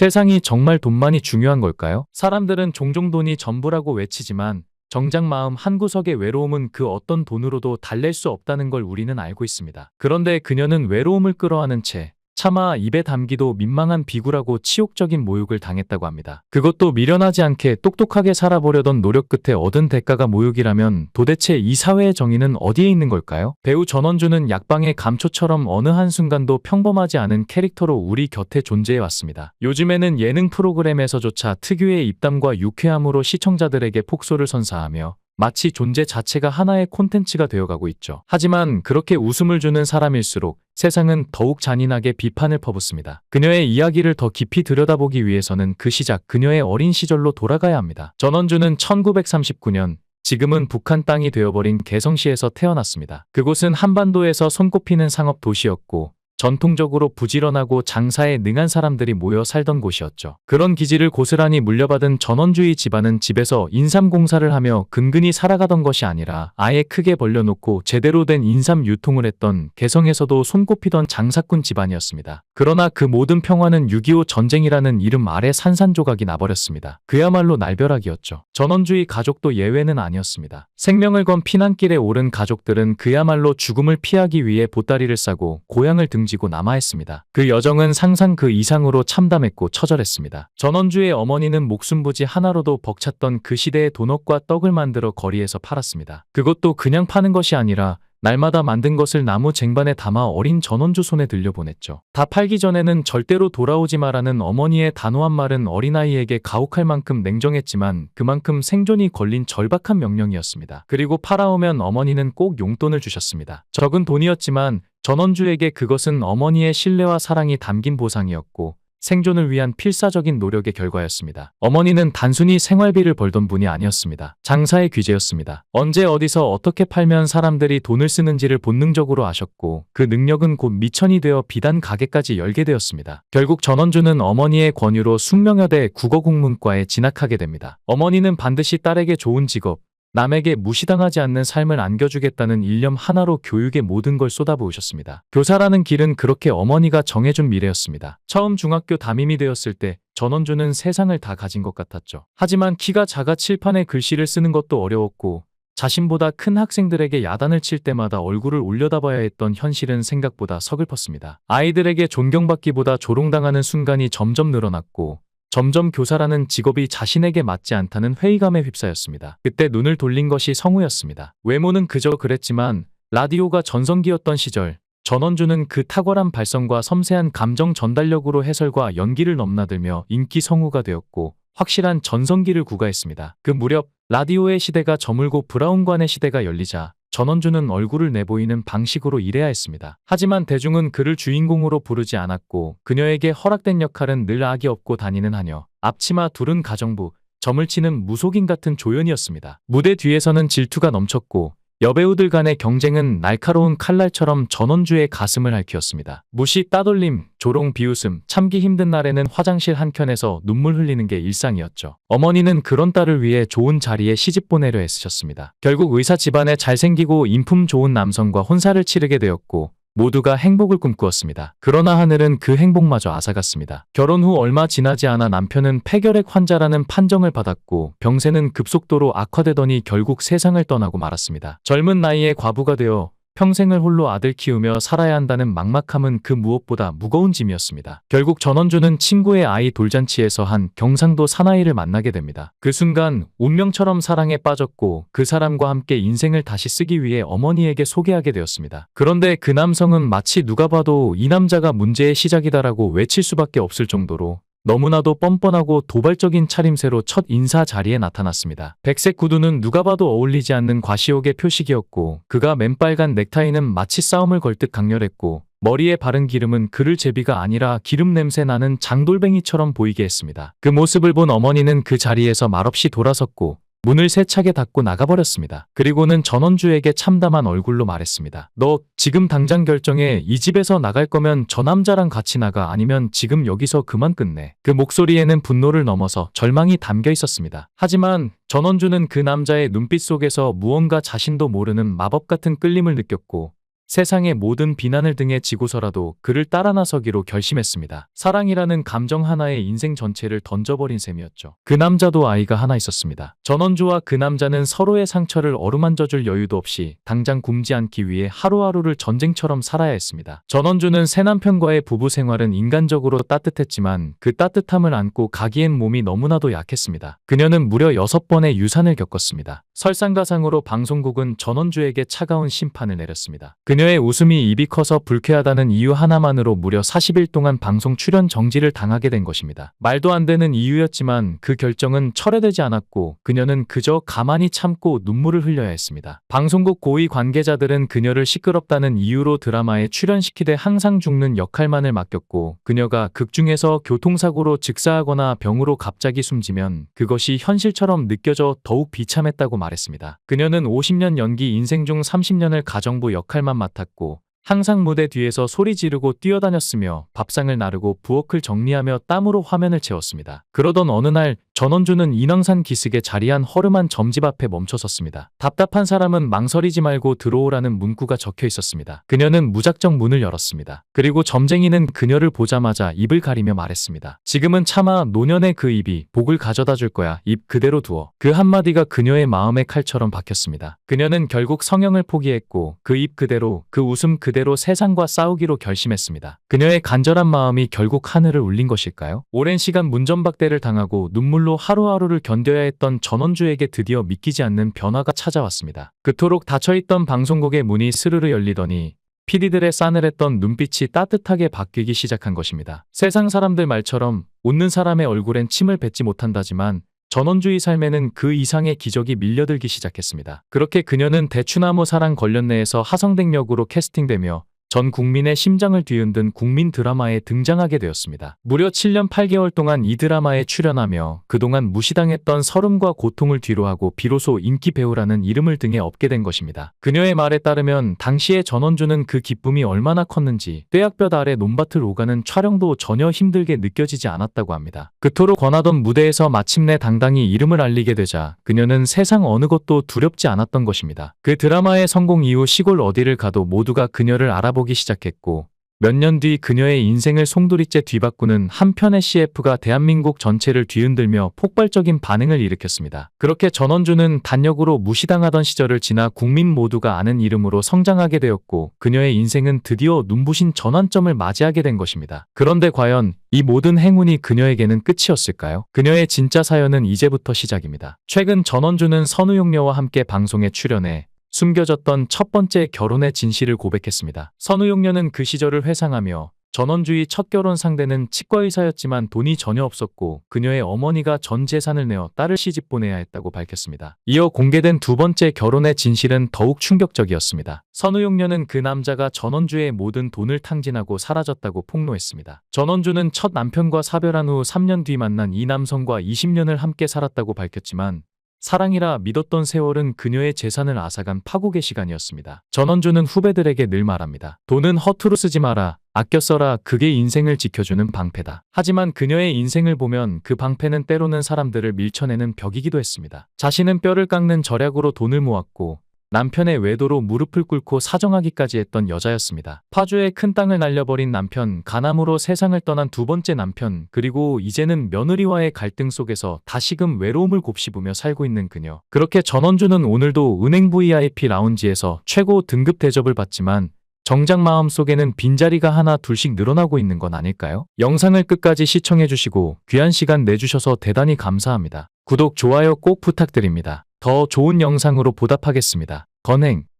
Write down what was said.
세상이 정말 돈만이 중요한 걸까요? 사람들은 종종 돈이 전부라고 외치지만 정작 마음 한구석의 외로움은 그 어떤 돈으로도 달랠 수 없다는 걸 우리는 알고 있습니다. 그런데 그녀는 외로움을 끌어안은 채 차마 입에 담기도 민망한 비구라고 치욕적인 모욕을 당했다고 합니다. 그것도 미련하지 않게 똑똑하게 살아보려던 노력 끝에 얻은 대가가 모욕이라면 도대체 이 사회의 정의는 어디에 있는 걸까요? 배우 전원주는 약방의 감초처럼 어느 한순간도 평범하지 않은 캐릭터로 우리 곁에 존재해왔습니다. 요즘에는 예능 프로그램에서조차 특유의 입담과 유쾌함으로 시청자들에게 폭소를 선사하며 마치 존재 자체가 하나의 콘텐츠가 되어가고 있죠. 하지만 그렇게 웃음을 주는 사람일수록 세상은 더욱 잔인하게 비판을 퍼붓습니다. 그녀의 이야기를 더 깊이 들여다보기 위해서는 그 시작, 그녀의 어린 시절로 돌아가야 합니다. 전원주는 1939년, 지금은 북한 땅이 되어버린 개성시에서 태어났습니다. 그곳은 한반도에서 손꼽히는 상업 도시였고 전통적으로 부지런하고 장사에 능한 사람들이 모여 살던 곳이었죠. 그런 기질을 고스란히 물려받은 전원주의 집안은 집에서 인삼공사를 하며 근근히 살아가던 것이 아니라 아예 크게 벌려놓고 제대로 된 인삼 유통을 했던 개성에서도 손꼽히던 장사꾼 집안이었습니다. 그러나 그 모든 평화는 6.25 전쟁이라는 이름 아래 산산조각이 나버렸습니다. 그야말로 날벼락이었죠. 전원주의 가족도 예외는 아니었습니다. 생명을 건 피난길에 오른 가족들은 그야말로 죽음을 피하기 위해 보따리를 싸고 고향을 등지고 남아했습니다. 그 여정은 상상 그 이상으로 참담했고 처절했습니다. 전원주의 어머니는 목숨부지 하나로도 벅찼던 그 시대의 도넛과 떡을 만들어 거리에서 팔았습니다. 그것도 그냥 파는 것이 아니라 날마다 만든 것을 나무 쟁반에 담아 어린 전원주 손에 들려보냈죠. 다 팔기 전에는 절대로 돌아오지 마라는 어머니의 단호한 말은 어린아이에게 가혹할 만큼 냉정했지만 그만큼 생존이 걸린 절박한 명령이었습니다. 그리고 팔아오면 어머니는 꼭 용돈을 주셨습니다. 적은 돈이었지만 전원주에게 그것은 어머니의 신뢰와 사랑이 담긴 보상이었고 생존을 위한 필사적인 노력의 결과였습니다. 어머니는 단순히 생활비를 벌던 분이 아니었습니다. 장사의 귀재였습니다. 언제 어디서 어떻게 팔면 사람들이 돈을 쓰는지를 본능적으로 아셨고 그 능력은 곧 미천이 되어 비단 가게까지 열게 되었습니다. 결국 전원주는 어머니의 권유로 숙명여대 국어국문과에 진학하게 됩니다. 어머니는 반드시 딸에게 좋은 직업, 남에게 무시당하지 않는 삶을 안겨주겠다는 일념 하나로 교육에 모든 걸 쏟아부으셨습니다. 교사라는 길은 그렇게 어머니가 정해준 미래였습니다. 처음 중학교 담임이 되었을 때 전원주는 세상을 다 가진 것 같았죠. 하지만 키가 작아 칠판에 글씨를 쓰는 것도 어려웠고 자신보다 큰 학생들에게 야단을 칠 때마다 얼굴을 올려다봐야 했던 현실은 생각보다 서글펐습니다. 아이들에게 존경받기보다 조롱당하는 순간이 점점 늘어났고 점점 교사라는 직업이 자신에게 맞지 않다는 회의감에 휩싸였습니다. 그때 눈을 돌린 것이 성우였습니다. 외모는 그저 그랬지만 라디오가 전성기였던 시절 전원주는 그 탁월한 발성과 섬세한 감정 전달력으로 해설과 연기를 넘나들며 인기 성우가 되었고 확실한 전성기를 구가했습니다. 그 무렵 라디오의 시대가 저물고 브라운관의 시대가 열리자 전원주는 얼굴을 내보이는 방식으로 일해야 했습니다. 하지만 대중은 그를 주인공으로 부르지 않았고 그녀에게 허락된 역할은 늘 악이 없고 다니는 하녀, 앞치마 두른 가정부, 점을 치는 무속인 같은 조연이었습니다. 무대 뒤에서는 질투가 넘쳤고 여배우들 간의 경쟁은 날카로운 칼날처럼 전원주의 가슴을 핥히었습니다. 무시, 따돌림, 조롱, 비웃음, 참기 힘든 날에는 화장실 한켠에서 눈물 흘리는 게 일상이었죠. 어머니는 그런 딸을 위해 좋은 자리에 시집 보내려 애쓰셨습니다. 결국 의사 집안에 잘생기고 인품 좋은 남성과 혼사를 치르게 되었고 모두가 행복을 꿈꾸었습니다. 그러나 하늘은 그 행복마저 앗아갔습니다. 결혼 후 얼마 지나지 않아 남편은 폐결핵 환자라는 판정을 받았고 병세는 급속도로 악화되더니 결국 세상을 떠나고 말았습니다. 젊은 나이에 과부가 되어 평생을 홀로 아들 키우며 살아야 한다는 막막함은 그 무엇보다 무거운 짐이었습니다. 결국 전원주는 친구의 아이 돌잔치에서 한 경상도 사나이를 만나게 됩니다. 그 순간 운명처럼 사랑에 빠졌고 그 사람과 함께 인생을 다시 쓰기 위해 어머니에게 소개하게 되었습니다. 그런데 그 남성은 마치 누가 봐도 이 남자가 문제의 시작이다라고 외칠 수밖에 없을 정도로 너무나도 뻔뻔하고 도발적인 차림새로 첫 인사 자리에 나타났습니다. 백색 구두는 누가 봐도 어울리지 않는 과시욕의 표식이었고 그가 맨 빨간 넥타이는 마치 싸움을 걸 듯 강렬했고 머리에 바른 기름은 그를 제비가 아니라 기름 냄새 나는 장돌뱅이처럼 보이게 했습니다. 그 모습을 본 어머니는 그 자리에서 말없이 돌아섰고 문을 세차게 닫고 나가버렸습니다. 그리고는 전원주에게 참담한 얼굴로 말했습니다. 너 지금 당장 결정해. 이 집에서 나갈 거면 저 남자랑 같이 나가. 아니면 지금 여기서 그만 끝내. 그 목소리에는 분노를 넘어서 절망이 담겨 있었습니다. 하지만 전원주는 그 남자의 눈빛 속에서 무언가 자신도 모르는 마법 같은 끌림을 느꼈고 세상의 모든 비난을 등에 지고서라도 그를 따라 나서기로 결심했습니다. 사랑이라는 감정 하나에 인생 전체를 던져버린 셈이었죠. 그 남자도 아이가 하나 있었습니다. 전원주와 그 남자는 서로의 상처를 어루만져줄 여유도 없이 당장 굶지 않기 위해 하루하루를 전쟁처럼 살아야 했습니다. 전원주는 새 남편과의 부부 생활은 인간적으로 따뜻했지만 그 따뜻함을 안고 가기엔 몸이 너무나도 약했습니다. 그녀는 무려 6번의 유산을 겪었습니다. 설상가상으로 방송국은 전원주에게 차가운 심판을 내렸습니다. 그녀의 웃음이 입이 커서 불쾌하다는 이유 하나만으로 무려 40일 동안 방송 출연 정지를 당하게 된 것입니다. 말도 안 되는 이유였지만 그 결정은 철회되지 않았고 그녀는 그저 가만히 참고 눈물을 흘려야 했습니다. 방송국 고위 관계자들은 그녀를 시끄럽다는 이유로 드라마에 출연시키되 항상 죽는 역할만을 맡겼고 그녀가 극중에서 교통사고로 즉사하거나 병으로 갑자기 숨지면 그것이 현실처럼 느껴져 더욱 비참했다고 말했습니다. 그녀는 50년 연기 인생 중 30년을 가정부 역할만 맡았고 항상 무대 뒤에서 소리 지르고 뛰어다녔으며 밥상을 나르고 부엌을 정리하며 땀으로 화면을 채웠습니다. 그러던 어느 날 전원주는 인왕산 기슭에 자리한 허름한 점집 앞에 멈춰섰습니다. 답답한 사람은 망설이지 말고 들어오라는 문구가 적혀 있었습니다. 그녀는 무작정 문을 열었습니다. 그리고 점쟁이는 그녀를 보자마자 입을 가리며 말했습니다. 지금은 차마 노년의 그 입이 복을 가져다 줄 거야. 입 그대로 두어. 그 한마디가 그녀의 마음에 칼처럼 박혔습니다. 그녀는 결국 성형을 포기했고 그 입 그대로 그 웃음 그대로 세상과 싸우기로 결심했습니다. 그녀의 간절한 마음이 결국 하늘을 울린 것일까요? 오랜 시간 문전박대를 당하고 눈물로 하루하루를 견뎌야 했던 전원주에게 드디어 믿기지 않는 변화가 찾아왔습니다. 그토록 닫혀있던 방송국의 문이 스르르 열리더니 PD들의 싸늘했던 눈빛이 따뜻하게 바뀌기 시작한 것입니다. 세상 사람들 말처럼 웃는 사람의 얼굴엔 침을 뱉지 못한다지만 전원주의 삶에는 그 이상의 기적이 밀려들기 시작했습니다. 그렇게 그녀는 대추나무 사랑 관련내에서 하성댁 역으로 캐스팅되며 전 국민의 심장을 뒤흔든 국민 드라마에 등장하게 되었습니다. 무려 7년 8개월 동안 이 드라마에 출연하며 그동안 무시당했던 서름과 고통을 뒤로하고 비로소 인기 배우라는 이름을 등에 업게 된 것입니다. 그녀의 말에 따르면 당시에 전원주는 그 기쁨이 얼마나 컸는지 뙤약볕 아래 논밭을 오가는 촬영도 전혀 힘들게 느껴지지 않았다고 합니다. 그토록 권하던 무대에서 마침내 당당히 이름을 알리게 되자 그녀는 세상 어느 것도 두렵지 않았던 것입니다. 그 드라마의 성공 이후 시골 어디를 가도 모두가 그녀를 알아보기 시작했고 몇 년 뒤 그녀의 인생을 송두리째 뒤바꾸는 한 편의 CF가 대한민국 전체를 뒤흔들며 폭발적인 반응을 일으켰습니다. 그렇게 전원주는 단역으로 무시당하던 시절을 지나 국민 모두가 아는 이름으로 성장하게 되었고 그녀의 인생은 드디어 눈부신 전환점을 맞이하게 된 것입니다. 그런데 과연 이 모든 행운이 그녀에게는 끝이었을까요? 그녀의 진짜 사연은 이제부터 시작입니다. 최근 전원주는 선우용녀와 함께 방송에 출연해 숨겨졌던 첫 번째 결혼의 진실을 고백했습니다. 선우용녀는 그 시절을 회상하며 전원주의 첫 결혼 상대는 치과의사였지만 돈이 전혀 없었고 그녀의 어머니가 전 재산을 내어 딸을 시집 보내야 했다고 밝혔습니다. 이어 공개된 두 번째 결혼의 진실은 더욱 충격적이었습니다. 선우용녀는 그 남자가 전원주의 모든 돈을 탕진하고 사라졌다고 폭로했습니다. 전원주는 첫 남편과 사별한 후 3년 뒤 만난 이 남성과 20년을 함께 살았다고 밝혔지만 사랑이라 믿었던 세월은 그녀의 재산을 앗아간 파국의 시간이었습니다. 전원주는 후배들에게 늘 말합니다. 돈은 허투루 쓰지 마라. 아껴 써라. 그게 인생을 지켜주는 방패다. 하지만 그녀의 인생을 보면 그 방패는 때로는 사람들을 밀쳐내는 벽이기도 했습니다. 자신은 뼈를 깎는 절약으로 돈을 모았고 남편의 외도로 무릎을 꿇고 사정하기까지 했던 여자였습니다. 파주의 큰 땅을 날려버린 남편, 가남으로 세상을 떠난 두 번째 남편, 그리고 이제는 며느리와의 갈등 속에서 다시금 외로움을 곱씹으며 살고 있는 그녀. 그렇게 전원주는 오늘도 은행 VIP 라운지에서 최고 등급 대접을 받지만 정작 마음속에는 빈자리가 하나 둘씩 늘어나고 있는 건 아닐까요? 영상을 끝까지 시청해주시고 귀한 시간 내주셔서 대단히 감사합니다. 구독, 좋아요 꼭 부탁드립니다. 더 좋은 영상으로 보답하겠습니다. 건행.